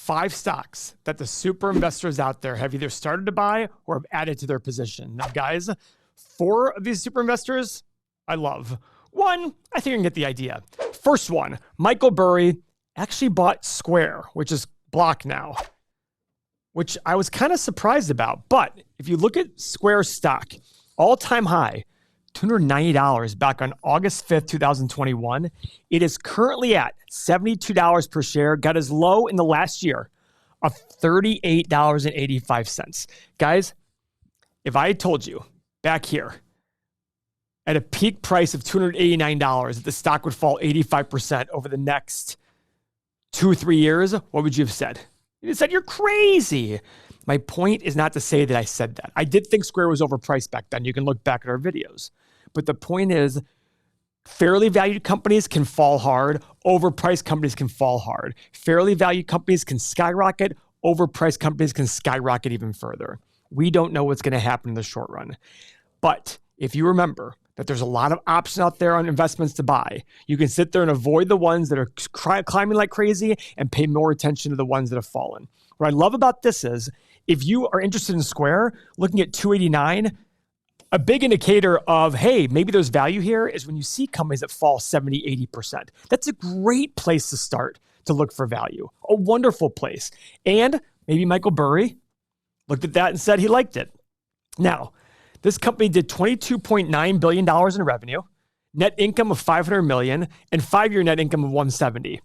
5 stocks that the super investors out there have either started to buy or have added to their position. Now, guys, 4 of these super investors I love. 1, I think you can get the idea. First one, Michael Burry actually bought Square, which is Block now, which I was kind of surprised about. But if you look at Square stock, all-time high, $290 back on August 5th, 2021. It is currently at $72 per share, got as low in the last year of $38.85. Guys, if I had told you back here at a peak price of $289 that the stock would fall 85% over the next 2-3 years, what would you have said? You'd have said, you're crazy. My point is not to say that I said that. I did think Square was overpriced back then. You can look back at our videos. But the point is, fairly valued companies can fall hard. Overpriced companies can fall hard. Fairly valued companies can skyrocket. Overpriced companies can skyrocket even further. We don't know what's going to happen in the short run. But if you remember that there's a lot of options out there on investments to buy, you can sit there and avoid the ones that are climbing like crazy and pay more attention to the ones that have fallen. What I love about this is, if you are interested in Square, looking at 289, a big indicator of, hey, maybe there's value here is when you see companies that fall 70, 80%. That's a great place to start to look for value. A wonderful place. And maybe Michael Burry looked at that and said he liked it. Now, this company did $22.9 billion in revenue, net income of $500 million, and 5-year net income of $170.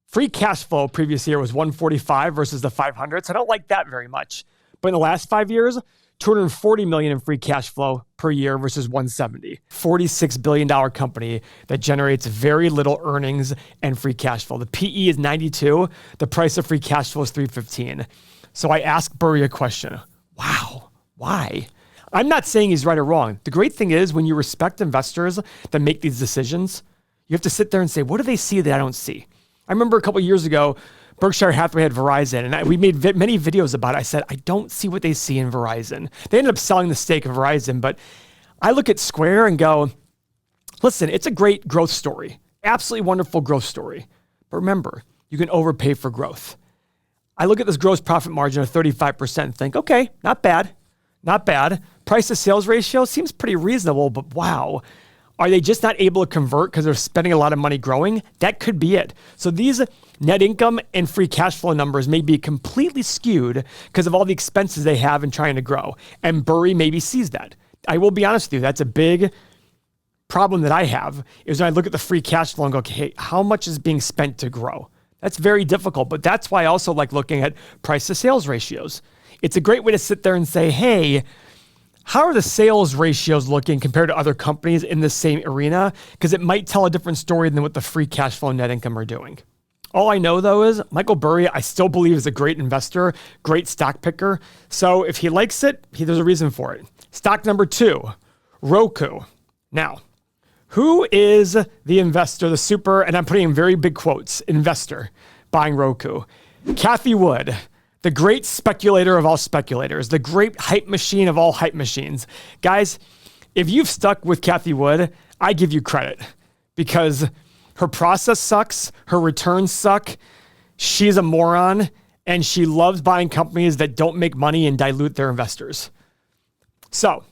Free cash flow previous year was $145 versus the $500. So I don't like that very much. But in the last 5 years, $240 million in free cash flow per year versus $170. $46 billion company that generates very little earnings and free cash flow. The PE is 92. The price of free cash flow is 315. So I asked Burry a question. Wow, why? I'm not saying he's right or wrong. The great thing is when you respect investors that make these decisions, you have to sit there and say, what do they see that I don't see? I remember a couple of years ago, Berkshire Hathaway had Verizon, and we made many videos about it. I said, I don't see what they see in Verizon. They ended up selling the stake of Verizon, but I look at Square and go, listen, it's a great growth story. Absolutely wonderful growth story. But remember, you can overpay for growth. I look at this gross profit margin of 35% and think, okay, not bad, not bad. Price to sales ratio seems pretty reasonable, but wow. Are they just not able to convert because they're spending a lot of money growing? That could be it. So these net income and free cash flow numbers may be completely skewed because of all the expenses they have in trying to grow. And Burry maybe sees that. I will be honest with you, that's a big problem that I have, is when I look at the free cash flow and go, okay, how much is being spent to grow? That's very difficult, but that's why I also like looking at price to sales ratios. It's a great way to sit there and say, hey, how are the sales ratios looking compared to other companies in the same arena? Because it might tell a different story than what the free cash flow and net income are doing. All I know, though, is Michael Burry, I still believe is a great investor, great stock picker. So if he likes it, there's a reason for it. Stock number 2, ROKU. Now, who is the investor, the super, and I'm putting in very big quotes, investor buying ROKU? Cathie Wood, the great speculator of all speculators, the great hype machine of all hype machines. Guys, if you've stuck with Cathie Wood, I give you credit because her process sucks, her returns suck, she's a moron, and she loves buying companies that don't make money and dilute their investors. So,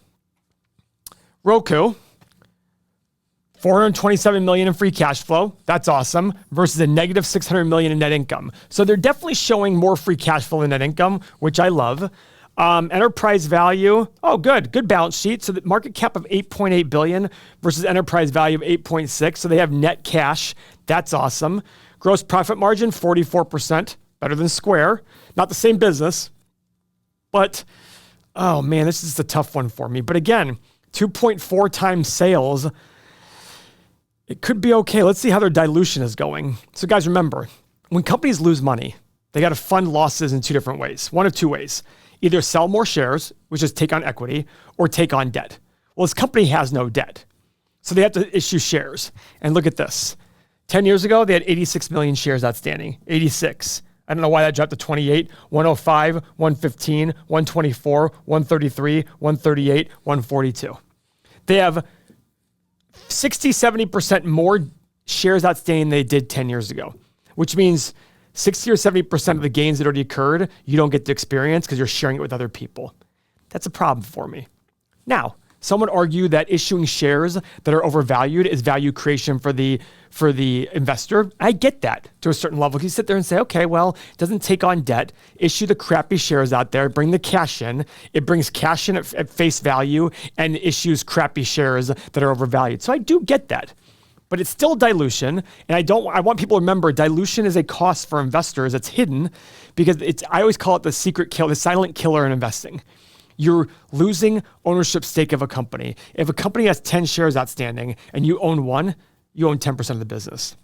ROKU, $427 million in free cash flow. That's awesome. Versus a negative $600 million in net income. So they're definitely showing more free cash flow than net income, which I love. Enterprise value. Oh, good balance sheet. So the market cap of $8.8 billion versus enterprise value of 8.6. So they have net cash. That's awesome. Gross profit margin, 44%. Better than Square. Not the same business. But, oh man, this is a tough one for me. But again, 2.4 times sales. It could be okay. Let's see how their dilution is going. So guys, remember, when companies lose money, they got to fund losses in 2 different ways. One of 2 ways. Either sell more shares, which is take on equity, or take on debt. Well, this company has no debt. So they have to issue shares. And look at this. 10 years ago, they had 86 million shares outstanding. 86. I don't know why that dropped to 28, 105, 115, 124, 133, 138, 142. They have 60, 70% more shares outstanding than they did 10 years ago, which means 60 or 70% of the gains that already occurred, you don't get to experience because you're sharing it with other people. That's a problem for me. Now, some would argue that issuing shares that are overvalued is value creation for the investor. I get that to a certain level. You sit there and say, okay, well, it doesn't take on debt, issue the crappy shares out there, bring the cash in. It brings cash in at face value and issues crappy shares that are overvalued. So I do get that. But it's still dilution, and I want people to remember dilution is a cost for investors. It's hidden because I always call it the secret kill, the silent killer in investing. You're losing ownership stake of a company. If a company has 10 shares outstanding and you own one, you own 10% of the business.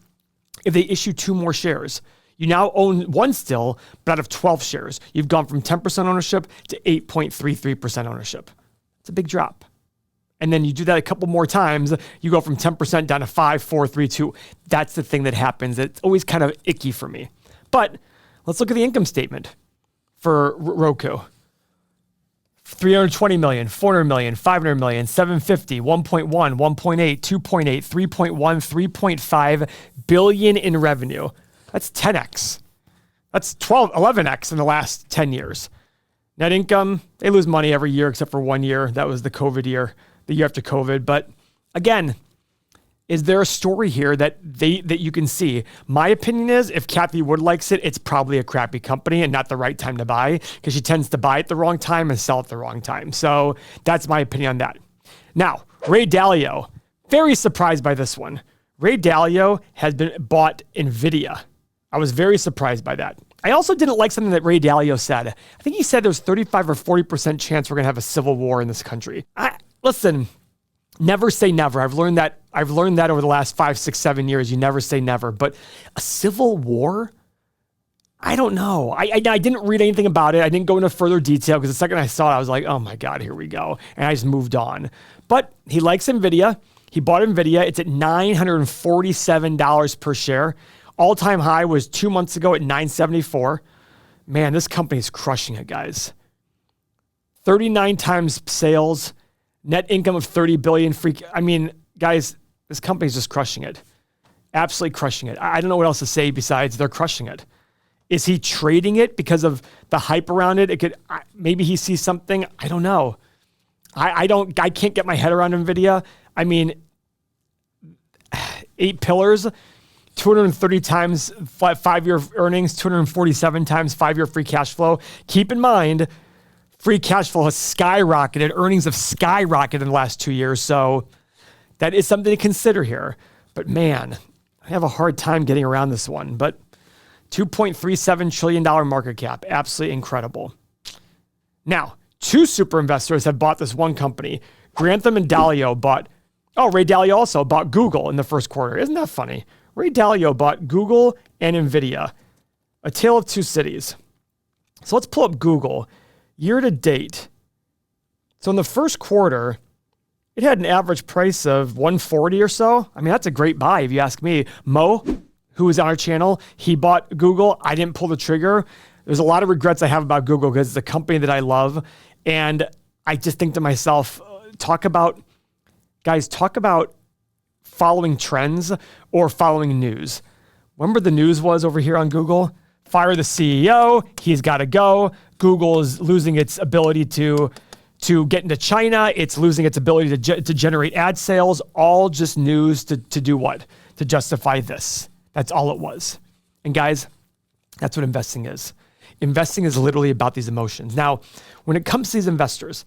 If they issue 2 more shares, you now own one still, but out of 12 shares, you've gone from 10% ownership to 8.33% ownership. It's a big drop. And then you do that a couple more times, you go from 10% down to 5, 4, 3, 2. That's the thing that happens. It's always kind of icky for me. But let's look at the income statement for ROKU. 320 million, 400 million, 500 million, 750, 1.1, 1.8, 2.8, 3.1, 3.5 billion in revenue. That's 10x. That's 11x in the last 10 years. Net income, they lose money every year except for 1 year. That was the COVID year, the year after COVID. But again, is there a story here that you can see? My opinion is if Cathie Wood likes it, it's probably a crappy company and not the right time to buy because she tends to buy at the wrong time and sell at the wrong time. So that's my opinion on that. Now, Ray Dalio, very surprised by this one. Ray Dalio has bought NVDA. I was very surprised by that. I also didn't like something that Ray Dalio said. I think he said there's 35 or 40% chance we're going to have a civil war in this country. Listen, never say never. I've learned that over the last 5, 6, 7 years. You never say never. But a civil war? I don't know. I didn't read anything about it. I didn't go into further detail because the second I saw it, I was like, oh my God, here we go. And I just moved on. But he likes NVIDIA. He bought NVIDIA. It's at $947 per share. All-time high was 2 months ago at $974. Man, this company is crushing it, guys. 39 times sales, net income of $30 billion. Guys, this company's just crushing it. Absolutely crushing it. I don't know what else to say besides they're crushing it. Is he trading it because of the hype around it? Maybe he sees something. I don't know. I can't get my head around NVIDIA. 8 pillars. 230 times 5-year earnings, 247 times 5-year free cash flow. Keep in mind, free cash flow has skyrocketed. Earnings have skyrocketed in the last 2 years. So that is something to consider here. But man, I have a hard time getting around this one. But $2.37 trillion market cap. Absolutely incredible. Now, 2 super investors have bought this one company. Grantham and Dalio Ray Dalio also bought Google in the first quarter. Isn't that funny? Ray Dalio bought Google and NVIDIA. A tale of two cities. So let's pull up Google. Year to date. So in the first quarter, it had an average price of $140 or so. That's a great buy if you ask me. Mo, who was on our channel, he bought Google. I didn't pull the trigger. There's a lot of regrets I have about Google because it's a company that I love. And I just think to myself, talk about following trends or following news. Remember the news was over here on Google? Fire the CEO, he's got to go. Google is losing its ability to get into China. It's losing its ability to generate ad sales. All just news to do what? To justify this. That's all it was. And guys, that's what investing is. Investing is literally about these emotions. Now, when it comes to these investors,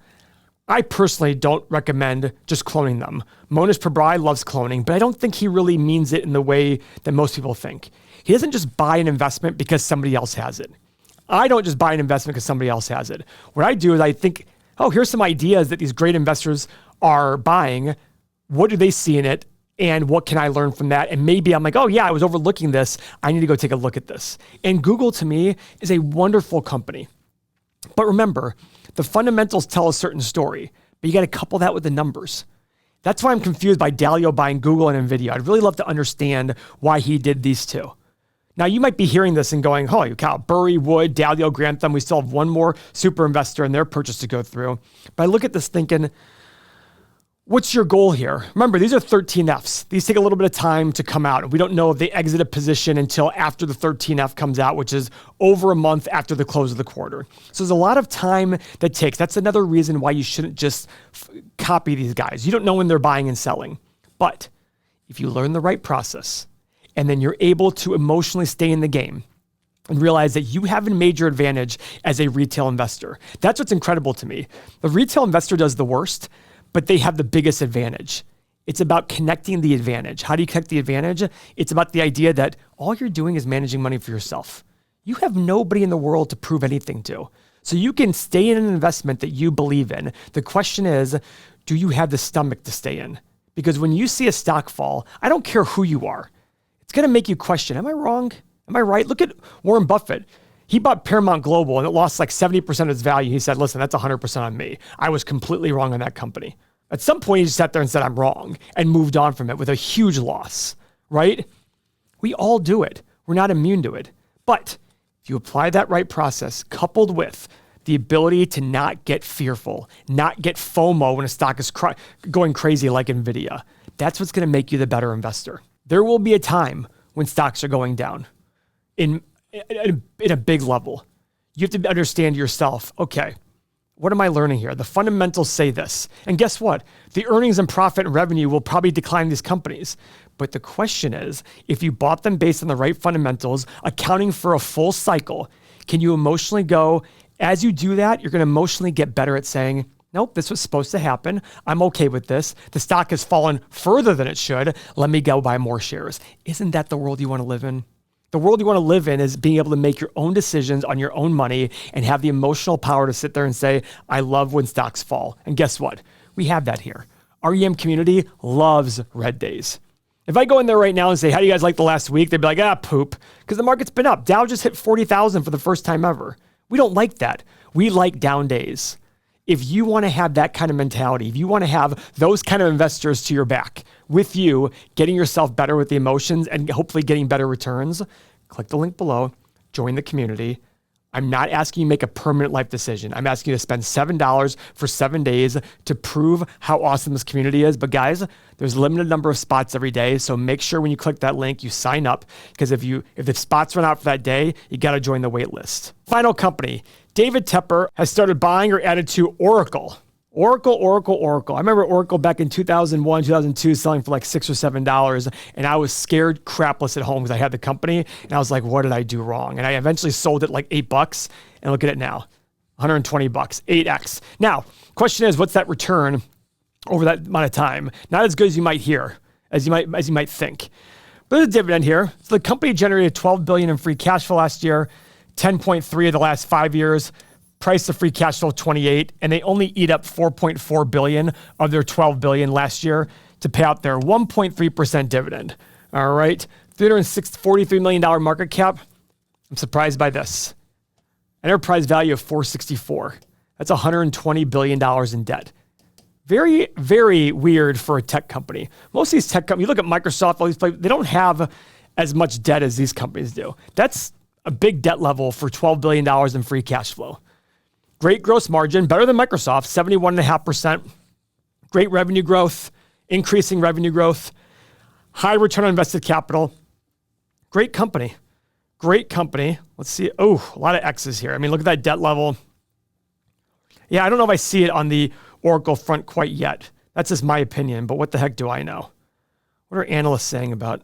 I personally don't recommend just cloning them. Monish Pabrai loves cloning, but I don't think he really means it in the way that most people think. He doesn't just buy an investment because somebody else has it. I don't just buy an investment because somebody else has it. What I do is I think, here's some ideas that these great investors are buying. What do they see in it? And what can I learn from that? And maybe I'm like, I was overlooking this. I need to go take a look at this. And Google, to me, is a wonderful company. But remember, the fundamentals tell a certain story, but you got to couple that with the numbers. That's why I'm confused by Dalio buying Google and NVIDIA. I'd really love to understand why he did these two. Now, you might be hearing this and going, holy cow, Burry, Wood, Dalio, Grantham, we still have one more super investor and their purchase to go through. But I look at this thinking, What's your goal here? Remember, these are 13Fs. These take a little bit of time to come out. We don't know if they exit a position until after the 13F comes out, which is over a month after the close of the quarter. So there's a lot of time that takes. That's another reason why you shouldn't just copy these guys. You don't know when they're buying and selling. But if you learn the right process and then you're able to emotionally stay in the game and realize that you have a major advantage as a retail investor. That's what's incredible to me. The retail investor does the worst, but they have the biggest advantage. It's about connecting the advantage. How do you connect the advantage? It's about the idea that all you're doing is managing money for yourself. You have nobody in the world to prove anything to. So you can stay in an investment that you believe in. The question is, do you have the stomach to stay in? Because when you see a stock fall, I don't care who you are. It's going to make you question, am I wrong? Am I right? Look at Warren Buffett. He bought Paramount Global and it lost like 70% of its value. He said, listen, that's 100% on me. I was completely wrong on that company. At some point, he just sat there and said, I'm wrong, and moved on from it with a huge loss, right? We all do it. We're not immune to it. But if you apply that right process, coupled with the ability to not get fearful, not get FOMO when a stock is going crazy like NVIDIA, that's what's going to make you the better investor. There will be a time when stocks are going down in a big level. You have to understand yourself, okay, what am I learning here? The fundamentals say this. And guess what? The earnings and profit and revenue will probably decline these companies. But the question is, if you bought them based on the right fundamentals, accounting for a full cycle, can you emotionally go, as you do that, you're going to emotionally get better at saying, nope, this was supposed to happen. I'm okay with this. The stock has fallen further than it should. Let me go buy more shares. Isn't that the world you want to live in? The world you want to live in is being able to make your own decisions on your own money and have the emotional power to sit there and say, I love when stocks fall. And guess what? We have that here. Our EM community loves red days. If I go in there right now and say, how do you guys like the last week? They'd be like, poop, because the market's been up. Dow just hit 40,000 for the first time ever. We don't like that. We like down days. If you want to have that kind of mentality, if you want to have those kind of investors to your back with you, getting yourself better with the emotions and hopefully getting better returns, click the link below, join the community. I'm not asking you to make a permanent life decision. I'm asking you to spend $7 for 7 days to prove how awesome this community is. But guys, there's a limited number of spots every day. So make sure when you click that link, you sign up, because if the spots run out for that day, you got to join the wait list. Final company, David Tepper has started buying or added to Oracle. Oracle. I remember Oracle back in 2001, 2002 selling for like $6 or7. And I was scared crapless at home because I had the company. And I was like, what did I do wrong? And I eventually sold it like $8. And look at it now, $120, 8x. Now, question is, what's that return over that amount of time? Not as good as you might hear, as you might think. But there's a dividend here. So the company generated $12 billion in free cash flow last year, 10.3 of the last 5 years. Price of free cash flow 28, and they only eat up 4.4 billion of their 12 billion last year to pay out their 1.3% dividend. All right, $343 million market cap. I'm surprised by this. Enterprise value of 464. That's $120 billion in debt. Very, very weird for a tech company. Most of these tech companies, you look at Microsoft, all these places, they don't have as much debt as these companies do. That's a big debt level for $12 billion in free cash flow. Great gross margin, better than Microsoft, 71.5%. Great revenue growth, increasing revenue growth, high return on invested capital. Great company. Let's see. Oh, a lot of X's here. I mean, look at that debt level. Yeah, I don't know if I see it on the Oracle front quite yet. That's just my opinion, but what the heck do I know? What are analysts saying about,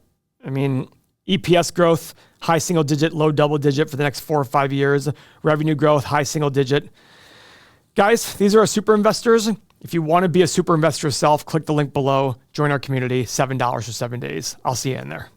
EPS growth, high single digit, low double digit for the next 4 or 5 years. Revenue growth, high single digit. Guys, these are our super investors. If you want to be a super investor yourself, click the link below, join our community, $7 for 7 days. I'll see you in there.